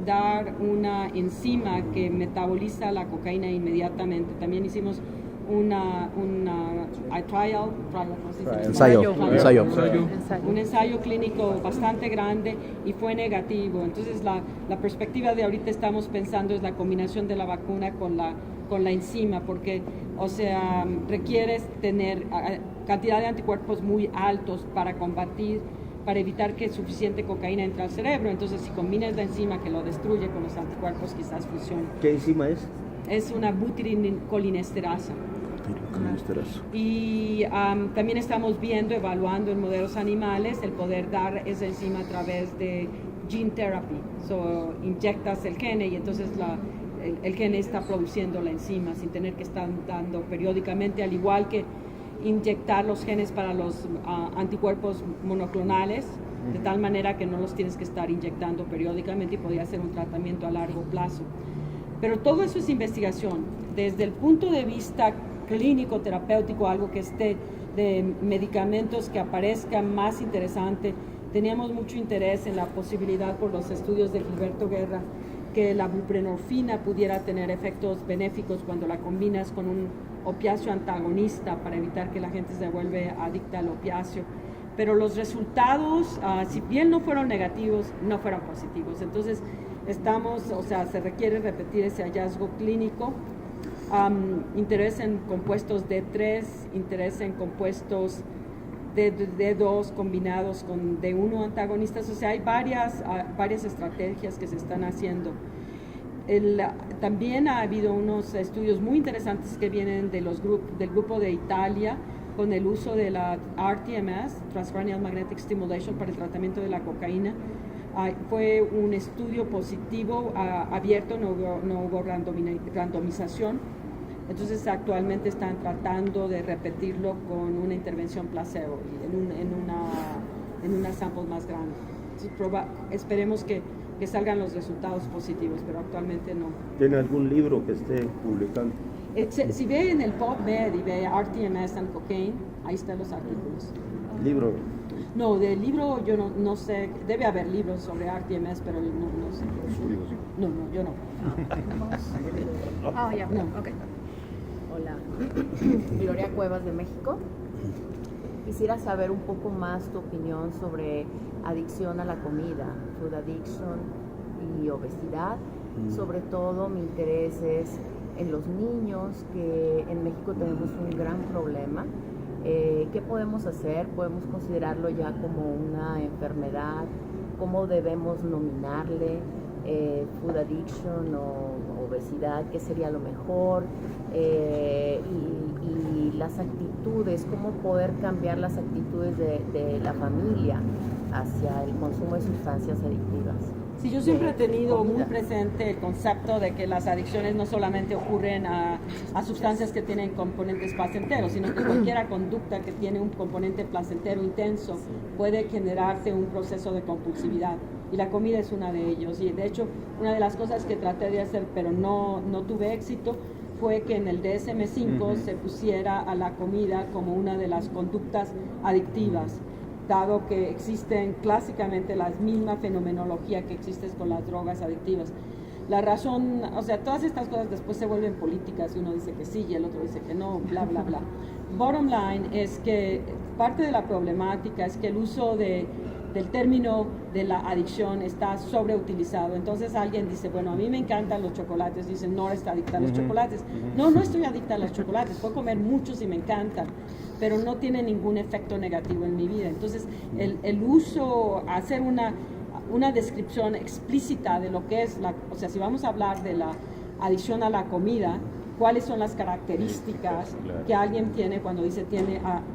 dar una enzima que metaboliza la cocaína inmediatamente. También hicimos un ensayo clínico bastante grande y fue negativo. Entonces la perspectiva de ahorita estamos pensando es la combinación de la vacuna con la enzima, porque, o sea, requieres tener cantidad de anticuerpos muy altos para evitar que suficiente cocaína entre al cerebro. Entonces, si combinas la enzima que lo destruye con los anticuerpos, quizás funcione. ¿Qué enzima es? Es una butirincolinesterasa. Y también estamos evaluando en modelos animales el poder dar esa enzima a través de gene therapy. So, inyectas el gene y entonces el gene está produciendo la enzima sin tener que estar dando periódicamente, al igual que inyectar los genes para los anticuerpos monoclonales, de tal manera que no los tienes que estar inyectando periódicamente y podría ser un tratamiento a largo plazo. Pero todo eso es investigación. Desde el punto de vista clínico, terapéutico, algo que esté de medicamentos que aparezca más interesante. Teníamos mucho interés en la posibilidad por los estudios de Gilberto Guerra que la buprenorfina pudiera tener efectos benéficos cuando la combinas con un opiáceo antagonista para evitar que la gente se vuelva adicta al opiáceo. Pero los resultados, si bien no fueron negativos, no fueron positivos. Entonces se requiere repetir ese hallazgo clínico. Interés en compuestos D3, interés en compuestos D2 combinados con D1 antagonistas. O sea, hay varias estrategias que se están haciendo. También ha habido unos estudios muy interesantes que vienen del grupo de Italia con el uso de la rTMS, Transcranial Magnetic Stimulation, para el tratamiento de la cocaína. Fue un estudio positivo, abierto, no hubo randomización. Entonces actualmente están tratando de repetirlo con una intervención placebo en una sample más grande. Esperemos que salgan los resultados positivos, pero actualmente no. ¿Tiene algún libro que esté publicando? Si ve en el PubMed y ve RTMS and Cocaine, ahí están los artículos. ¿Libro? No, del libro yo no sé, debe haber libros sobre RTMS, pero no sé. No, yo no. Oh, ya, no. Ok. Hola, Gloria Cuevas de México. Quisiera saber un poco más tu opinión sobre adicción a la comida, food addiction y obesidad. Sobre todo mi interés es en los niños, que en México tenemos un gran problema. ¿Qué podemos hacer? ¿Podemos considerarlo ya como una enfermedad? ¿Cómo debemos nominarle food addiction o obesidad, qué sería lo mejor, y las actitudes, cómo poder cambiar las actitudes de la familia hacia el consumo de sustancias adictivas. Sí, yo siempre he tenido muy presente el concepto de que las adicciones no solamente ocurren a sustancias que tienen componentes placenteros, sino que cualquier conducta que tiene un componente placentero intenso puede generarse un proceso de compulsividad. Y la comida es una de ellos. Y de hecho, una de las cosas que traté de hacer, pero no tuve éxito, fue que en el DSM-5 se pusiera a la comida como una de las conductas adictivas, dado que existen clásicamente las mismas fenomenología que existe con las drogas adictivas. La razón, o sea, todas estas cosas después se vuelven políticas y uno dice que sí y el otro dice que no, bla, bla, bla. Bottom line es que parte de la problemática es que el uso del término de la adicción está sobreutilizado. Entonces alguien dice, bueno, a mí me encantan los chocolates, dicen, Nora está adicta a los chocolates. No estoy adicta a los chocolates, puedo comer muchos y me encantan, pero no tiene ningún efecto negativo en mi vida. Entonces el uso, hacer una descripción explícita de lo que es o sea, si vamos a hablar de la adicción a la comida, cuáles son las características que alguien tiene cuando dice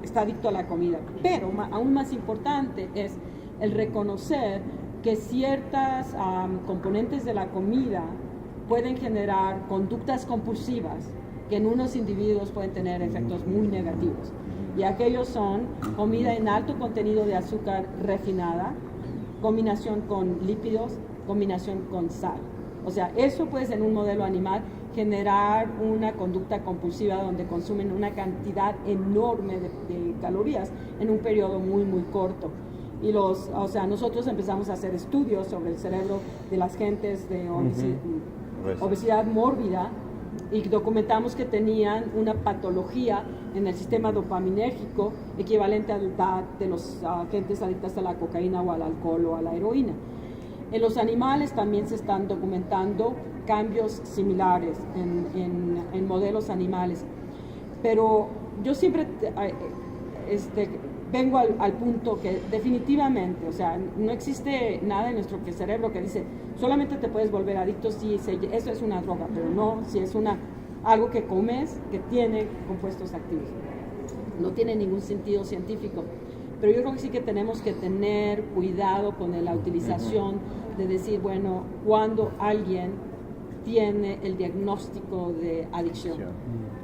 está adicto a la comida. Pero aún más importante es el reconocer que ciertas componentes de la comida pueden generar conductas compulsivas que en unos individuos pueden tener efectos muy negativos. Y aquellos son comida en alto contenido de azúcar refinada, combinación con lípidos, combinación con sal. O sea, eso puede en un modelo animal generar una conducta compulsiva donde consumen una cantidad enorme de calorías en un periodo muy, muy corto. Y nosotros empezamos a hacer estudios sobre el cerebro de las gentes de obesidad mórbida y documentamos que tenían una patología en el sistema dopaminérgico equivalente a la de los agentes adictos a la cocaína o al alcohol o a la heroína. En los animales también se están documentando cambios similares en modelos animales, pero yo siempre vengo al punto que definitivamente, o sea, no existe nada en nuestro cerebro que dice solamente te puedes volver adicto si eso es una droga, pero no si es algo que comes que tiene compuestos activos. No tiene ningún sentido científico, pero yo creo que sí que tenemos que tener cuidado con la utilización de decir, bueno, cuando alguien tiene el diagnóstico de adicción.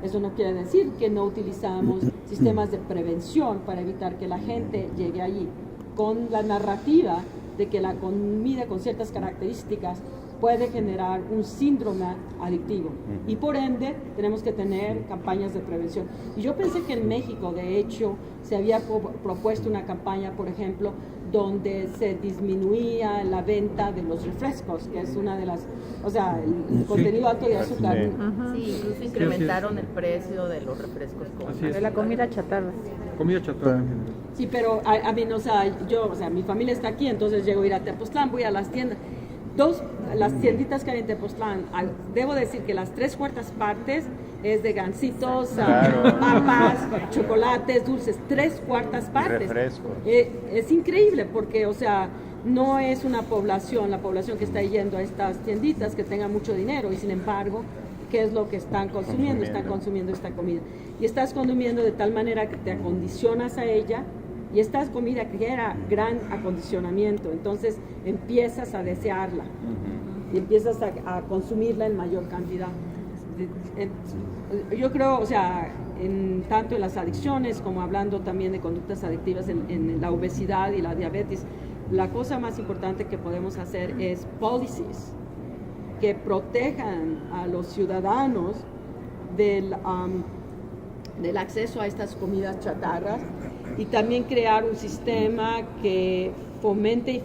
Eso no quiere decir que no utilizamos sistemas de prevención para evitar que la gente llegue allí, con la narrativa de que la comida con ciertas características puede generar un síndrome adictivo y por ende tenemos que tener campañas de prevención. Y yo pensé que en México, de hecho, se había propuesto una campaña, por ejemplo, donde se disminuía la venta de los refrescos, que es una de las, o sea, el contenido alto de azúcar. Sí, incluso incrementaron el precio de los refrescos. De la comida chatarra. Comida chatarra. Sí, pero a mí, o sea, mi familia está aquí, entonces llego a ir a Tepoztlán, voy a las tiendas. Las tienditas que hay en Tepoztlán, debo decir que las 3/4 partes es de gansitos, papas, chocolates, dulces, 3/4 partes. Es increíble porque, o sea, no es la población que está yendo a estas tienditas que tenga mucho dinero y sin embargo, ¿qué es lo que están consumiendo? Están consumiendo esta comida. Y estás consumiendo de tal manera que te acondicionas a ella. Y esta comida genera gran acondicionamiento, entonces empiezas a desearla y empiezas a consumirla en mayor cantidad. Yo creo, o sea, tanto en las adicciones como hablando también de conductas adictivas en la obesidad y la diabetes, la cosa más importante que podemos hacer es policies que protejan a los ciudadanos del acceso a estas comidas chatarras y también crear un sistema que fomente y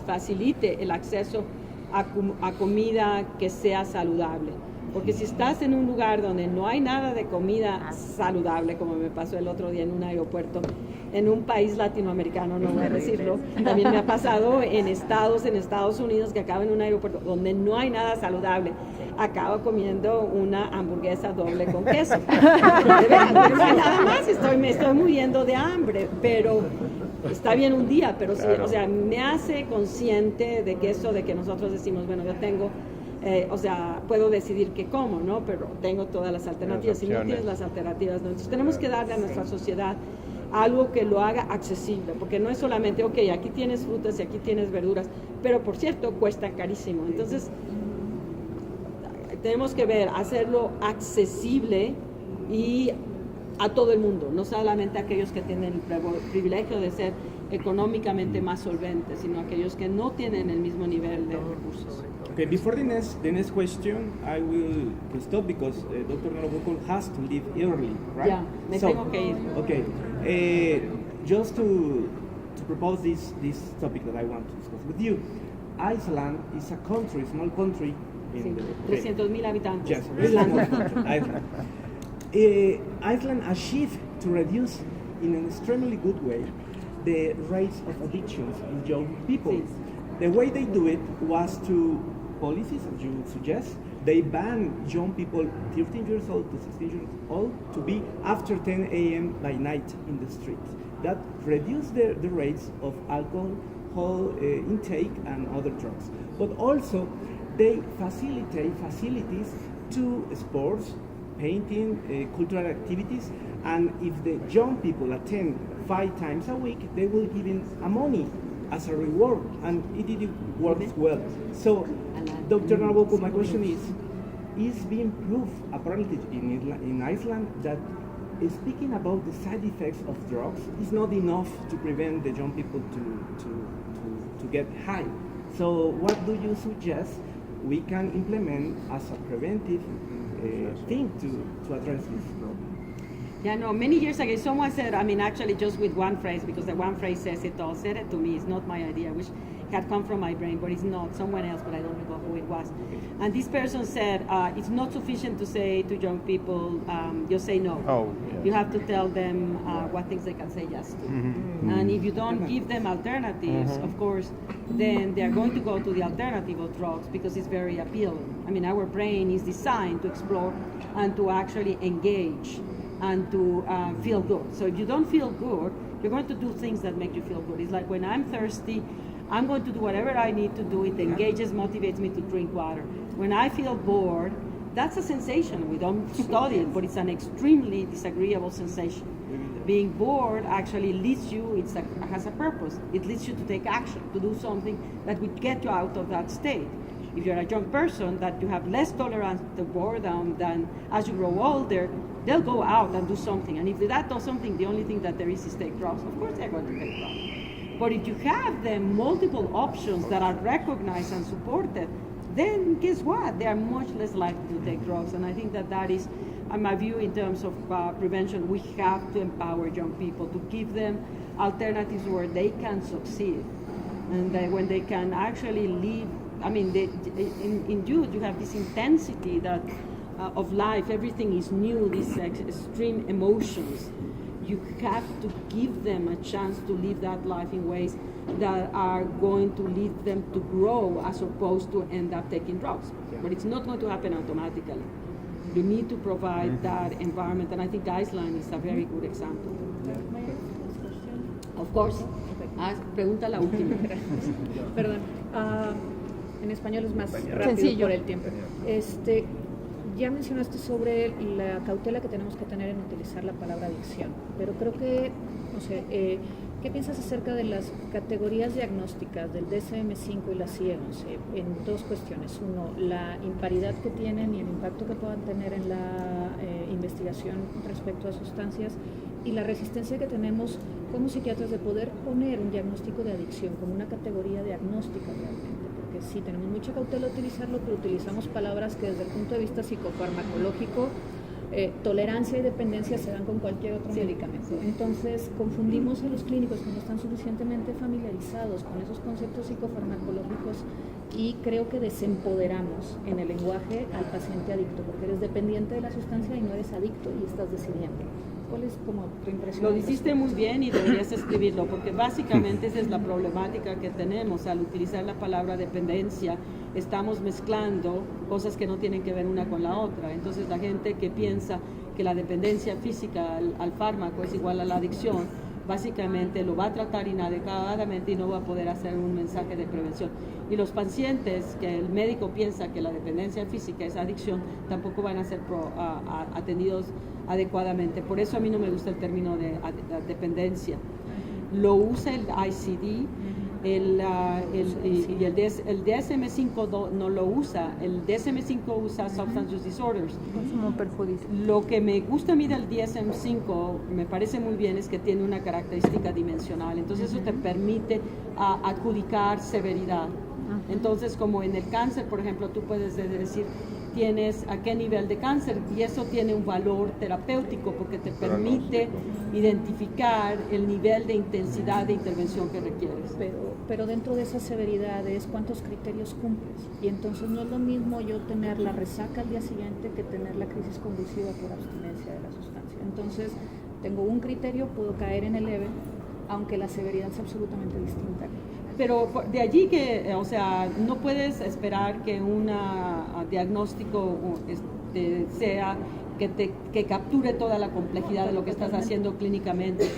facilite el acceso a comida que sea saludable. Porque si estás en un lugar donde no hay nada de comida saludable, como me pasó el otro día en un aeropuerto, en un país latinoamericano, no voy a decirlo, también me ha pasado en Estados Unidos, que acabo en un aeropuerto donde no hay nada saludable, acabo comiendo una hamburguesa doble con queso. De verdad, no hay nada más, me estoy muriendo de hambre, pero está bien un día, pero sí, o sea, me hace consciente de que eso de que nosotros decimos, bueno, yo tengo o sea, puedo decidir qué como, ¿no? Pero tengo todas las alternativas. Si no tienes las alternativas, no. Entonces tenemos que darle a nuestra sociedad algo que lo haga accesible, porque no es solamente, ok, aquí tienes frutas y aquí tienes verduras, pero por cierto, cuestan carísimo. Entonces, tenemos que ver, hacerlo accesible y a todo el mundo, no solamente a aquellos que tienen el privilegio de ser económicamente más solventes, sino a aquellos que no tienen el mismo nivel de recursos. Okay, before the next question, I will stop because Dr. Nora Volkow has to leave early, right? Yeah, me tengo que ir. Okay, just to propose this topic that I want to discuss with you. Iceland is a country, small country. Sí, 300,000 habitantes. Yes, very small country, Iceland. Iceland achieved to reduce in an extremely good way the rates of addictions in young people. Sí. The way they do it was to policies, as you suggest. They ban young people 13 years old to 16 years old to be after 10 a.m. by night in the streets. That reduced the rates of alcohol intake and other drugs. But also, they facilitate facilities to sports, painting, cultural activities, and if the young people attend 5 times a week, they will give in a money as a reward, and it works well. So, Dr. Nora Volkow, my question is being proved apparently in Iceland that speaking about the side effects of drugs is not enough to prevent the young people to get high. So, what do you suggest we can implement as a preventive thing to address this problem? Yeah, no, many years ago, someone said, I mean, actually just with one phrase, because the one phrase says it all, said it to me, it's not my idea, which had come from my brain, but it's not, someone else, but I don't recall who it was. And this person said, it's not sufficient to say to young people, just say no. Oh, yes. You have to tell them what things they can say yes to. Mm-hmm. And if you don't give them alternatives, of course, then they're going to go to the alternative of drugs because it's very appealing. I mean, our brain is designed to explore and to actually engage and to feel good. So if you don't feel good, you're going to do things that make you feel good. It's like when I'm thirsty, I'm going to do whatever I need to do. It engages, motivates me to drink water. When I feel bored, that's a sensation. We don't study it, but it's an extremely disagreeable sensation. Being bored actually leads you, it has a purpose. It leads you to take action, to do something that would get you out of that state. If you're a young person, that you have less tolerance to boredom than as you grow older, they'll go out and do something. And if that does something, the only thing that there is take drugs. Of course they're going to take drugs. But if you have them multiple options that are recognized and supported, then guess what? They are much less likely to take drugs. And I think that is my view in terms of prevention. We have to empower young people to give them alternatives where they can succeed. And when they can actually live, I mean, in youth, you have this intensity that of life, everything is new, these extreme emotions. You have to give them a chance to live that life in ways that are going to lead them to grow as opposed to end up taking drugs. But it's not going to happen automatically. You need to provide that environment, and I think Iceland is a very good example. Of course. Pregunta la última. Perdón. En español es más rápido sencillo por el tiempo. Ya mencionaste sobre la cautela que tenemos que tener en utilizar la palabra adicción, pero creo que, no sé, ¿qué piensas acerca de las categorías diagnósticas del DSM-5 y la CIE-11 en 2 cuestiones? Uno, la imparidad que tienen y el impacto que puedan tener en la investigación respecto a sustancias, y la resistencia que tenemos como psiquiatras de poder poner un diagnóstico de adicción como una categoría diagnóstica realmente. Porque sí, tenemos mucha cautela a utilizarlo, pero utilizamos palabras que desde el punto de vista psicofarmacológico, tolerancia y dependencia se dan con cualquier otro medicamento. Entonces, confundimos a los clínicos que no están suficientemente familiarizados con esos conceptos psicofarmacológicos y creo que desempoderamos en el lenguaje al paciente adicto, porque eres dependiente de la sustancia y no eres adicto y estás decidiendo. ¿Cuál es como tu impresión? Lo dijiste muy bien y deberías escribirlo, porque básicamente esa es la problemática que tenemos. Al utilizar la palabra dependencia, estamos mezclando cosas que no tienen que ver una con la otra. Entonces la gente que piensa que la dependencia física al fármaco es igual a la adicción, básicamente lo va a tratar inadecuadamente y no va a poder hacer un mensaje de prevención. Y los pacientes que el médico piensa que la dependencia física es adicción, tampoco van a ser atendidos adecuadamente. Por eso a mí no me gusta el término de dependencia. Lo usa el ICD, y el DSM-5 no lo usa. El DSM-5 usa Substance Use Disorders. Consumo perjudicial. Lo que me gusta a mí del DSM-5, me parece muy bien, es que tiene una característica dimensional. Entonces eso te permite adjudicar severidad. Entonces, como en el cáncer, por ejemplo, tú puedes decir tienes a qué nivel de cáncer, y eso tiene un valor terapéutico porque te permite identificar el nivel de intensidad de intervención que requieres. Pero dentro de esas severidades, ¿cuántos criterios cumples? Y entonces no es lo mismo yo tener la resaca al día siguiente que tener la crisis convulsiva por abstinencia de la sustancia. Entonces, tengo un criterio, puedo caer en el leve, aunque la severidad es absolutamente distinta. Pero de allí que, o sea, no puedes esperar que un diagnóstico sea que capture toda la complejidad de lo que estás haciendo clínicamente.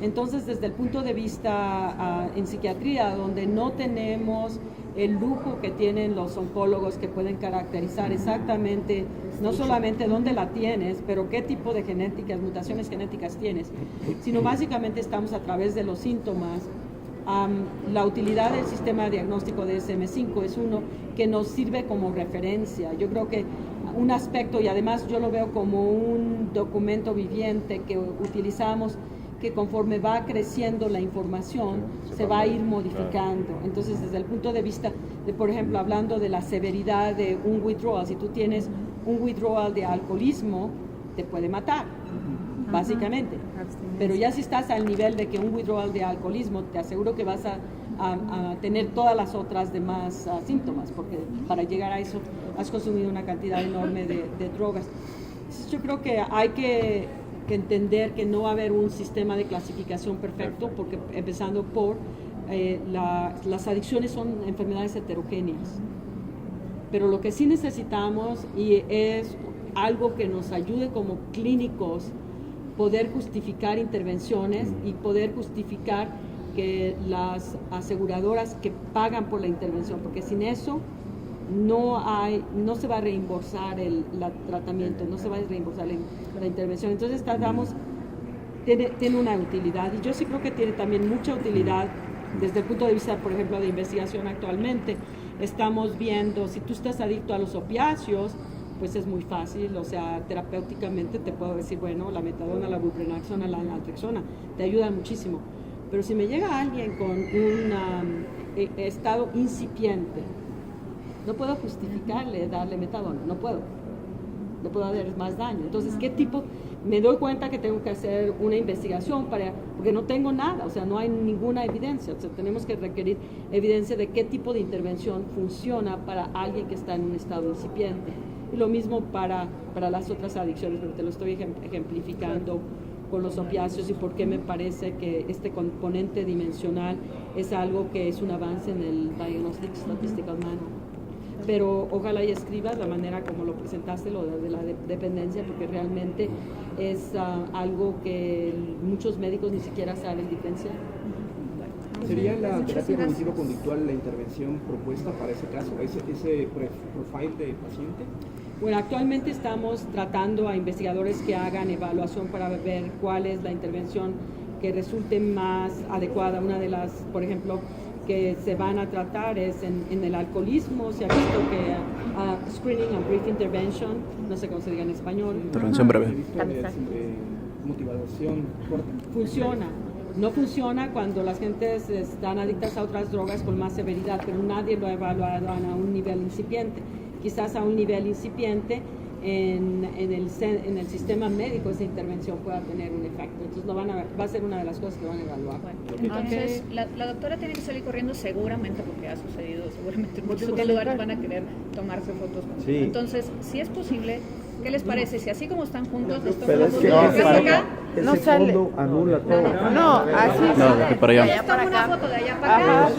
Entonces, desde el punto de vista en psiquiatría, donde no tenemos el lujo que tienen los oncólogos que pueden caracterizar exactamente, no solamente dónde la tienes, pero qué tipo de genéticas, mutaciones genéticas tienes, sino básicamente estamos a través de los síntomas. La utilidad del sistema diagnóstico de DSM-5 es uno que nos sirve como referencia. Yo creo que un aspecto, y además yo lo veo como un documento viviente que utilizamos, que conforme va creciendo la información se va a ir modificando. Entonces, desde el punto de vista de, por ejemplo, hablando de la severidad de un withdrawal, si tú tienes un withdrawal de alcoholismo, te puede matar, básicamente. Pero ya si estás al nivel de que un withdrawal de alcoholismo, te aseguro que vas a tener todas las otras demás síntomas, porque para llegar a eso has consumido una cantidad enorme de drogas. Entonces, yo creo que hay que entender que no va a haber un sistema de clasificación perfecto, porque empezando por las adicciones son enfermedades heterogéneas. Pero lo que sí necesitamos, y es algo que nos ayude como clínicos, poder justificar intervenciones y poder justificar que las aseguradoras que pagan por la intervención, porque sin eso no se va a reembolsar el tratamiento, no se va a reembolsar la intervención. Entonces tiene una utilidad, y yo sí creo que tiene también mucha utilidad desde el punto de vista, por ejemplo, de investigación. Actualmente estamos viendo, si tú estás adicto a los opiáceos, pues es muy fácil, o sea, terapéuticamente te puedo decir, bueno, la metadona, la buprenaxona, la naltrexona, te ayudan muchísimo. Pero si me llega alguien con un estado incipiente, no puedo justificarle darle metadona, no puedo hacer más daño. Entonces, ¿qué tipo? Me doy cuenta que tengo que hacer una investigación porque no tengo nada, o sea, no hay ninguna evidencia. O sea, tenemos que requerir evidencia de qué tipo de intervención funciona para alguien que está en un estado incipiente. Y lo mismo para las otras adicciones, pero te lo estoy ejemplificando con los opiáceos y por qué me parece que este componente dimensional es algo que es un avance en el Diagnostic Statistical Manual. Pero ojalá y escribas la manera como lo presentaste, lo de la dependencia, porque realmente es algo que muchos médicos ni siquiera saben diferenciar. ¿Sería la terapia cognitivo-conductual la intervención propuesta para ese caso, ese profile de paciente? Bueno, actualmente estamos tratando a investigadores que hagan evaluación para ver cuál es la intervención que resulte más adecuada. Una de las, por ejemplo, que se van a tratar es en el alcoholismo. Se ha visto que screening and brief intervention, no sé cómo se diga en español. Intervención breve. Motivación corta. Funciona. No funciona cuando las gentes están adictas a otras drogas con más severidad, pero nadie lo ha evaluado a un nivel incipiente. Quizás a un nivel incipiente en el sistema médico esa intervención pueda tener un efecto. Entonces va a ser una de las cosas que van a evaluar. Bueno, entonces la doctora tiene que salir corriendo seguramente, porque ha sucedido, seguramente en muchos otros lugares van a querer tomarse fotos con ella. Entonces, si es posible, ¿qué les parece? Si así como están juntos, les tomamos fotos acá, no sale. Anula todo. No, así no, de para allá. les tomo una foto de allá para acá.